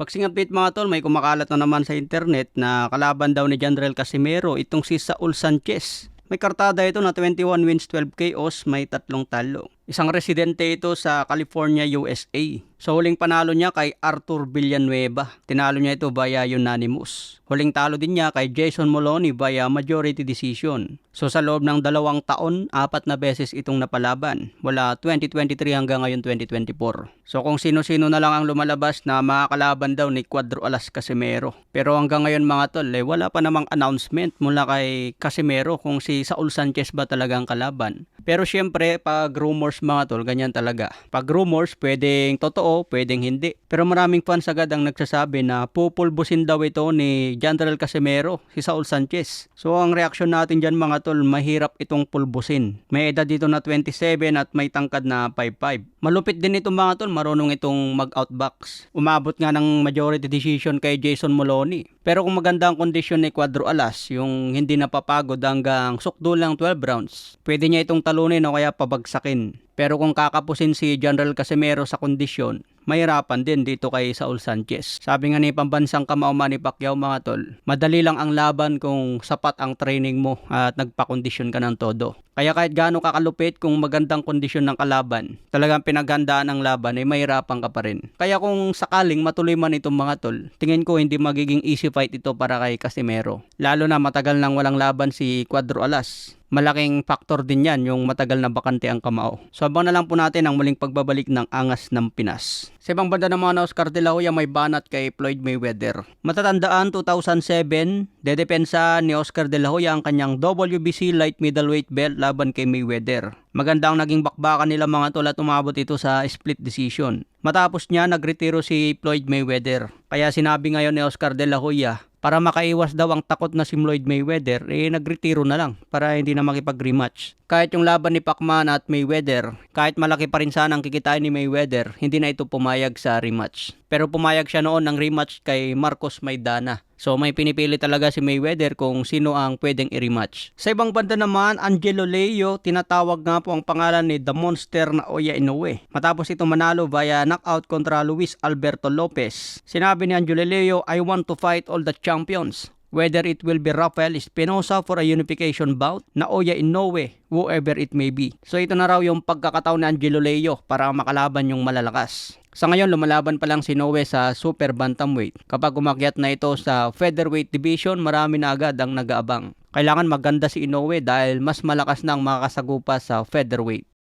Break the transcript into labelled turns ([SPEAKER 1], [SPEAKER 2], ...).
[SPEAKER 1] Pagsingapit mga tol, may kumakalat na naman sa internet na kalaban daw ni Janrel Casimero itong si Saul Sanchez. May kartada ito na 21 wins, 12 KOs, may 3 talo. Isang residente ito sa California, USA. Sa huling panalo niya kay Arthur Villanueva, tinalo niya ito via unanimous. Huling talo din niya kay Jason Moloney via majority decision. So sa loob ng 2 taon, 4 na beses itong napalaban. Wala 2023 hanggang ngayon 2024. So kung sino-sino na lang ang lumalabas na makakalaban daw ni Cuadro Alas Casimero. Pero hanggang ngayon mga tol, wala pa namang announcement mula kay Casimero kung si Saul Sanchez ba talagang kalaban. Pero syempre, pag rumors mga tol, ganyan talaga. Pag rumors, pwedeng totoo, pwedeng hindi. Pero maraming fans agad ang nagsasabi na pupulbusin daw ito ni Janrel Casimero, si Saul Sanchez. So ang reaksyon natin dyan mga tol, mahirap itong pulbusin. May edad dito na 27 at may tangkad na 5'5". Malupit din itong mga tol, marunong itong mag-outbox. Umabot nga ng majority decision kay Jason Moloney. Pero kung maganda ang kondisyon ni Cuadro Alas, yung hindi napapagod hanggang sukdo lang 12 rounds, pwede niya itong talunin o kaya pabagsakin. Pero kung kakapusin si Janrel Casimero sa kondisyon, mahirapan din dito kay Saul Sanchez. Sabi nga ni pambansang kamao Manny Pacquiao mga tol, madali lang ang laban kung sapat ang training mo at nagpakondisyon ka ng todo. Kaya kahit gaano kakalupit, kung magandang kondisyon ng kalaban, talagang pinaghandaan ng laban ay mahirapan ka pa rin. Kaya kung sakaling matuloy man itong mga tol, tingin ko hindi magiging easy fight ito para kay Casimero. Lalo na matagal nang walang laban si Cuadro Alas. Malaking factor din yan yung matagal na bakante ang kamao. So abang na lang po natin ang muling pagbabalik ng Angas ng Pinas. Sa ibang banda naman na Oscar De La Hoya may banat kay Floyd Mayweather. Matatandaan 2007, dedepensa ni Oscar De La Hoya ang kanyang WBC light middleweight belt laban kay Mayweather. Maganda ang naging bakbakan nila mga tol at umabot ito sa split decision. Matapos niya nagretiro si Floyd Mayweather. Kaya sinabi ngayon ni Oscar De La Hoya, para makaiwas daw ang takot na si Floyd Mayweather, nagretiro na lang para hindi na makipag-rematch. Kahit yung laban ni Pacman at Mayweather, kahit malaki pa rin sana ang kikitain ni Mayweather, hindi na ito pumayag sa rematch. Pero pumayag siya noon ng rematch kay Marcos Maidana. So may pinipili talaga si Mayweather kung sino ang pwedeng i-rematch. Sa ibang banda naman, Angelo Leo, tinatawag nga po ang pangalan ni The Monster na Oya Inoue. Matapos itong manalo via knockout kontra Luis Alberto Lopez. Sinabi ni Angelo Leo, I want to fight all the champions. Whether it will be Rafael Espinosa for a unification bout, na Oya Inoue, whoever it may be. So ito na raw yung pagkakataon ni Angelo Leo para makalaban yung malalakas. Sa ngayon, lumalaban pa lang si Inoue sa super bantamweight. Kapag umakyat na ito sa featherweight division, marami na agad ang nag-aabang. Kailangan maganda si Inoue dahil mas malakas na ang makakasagupa sa featherweight.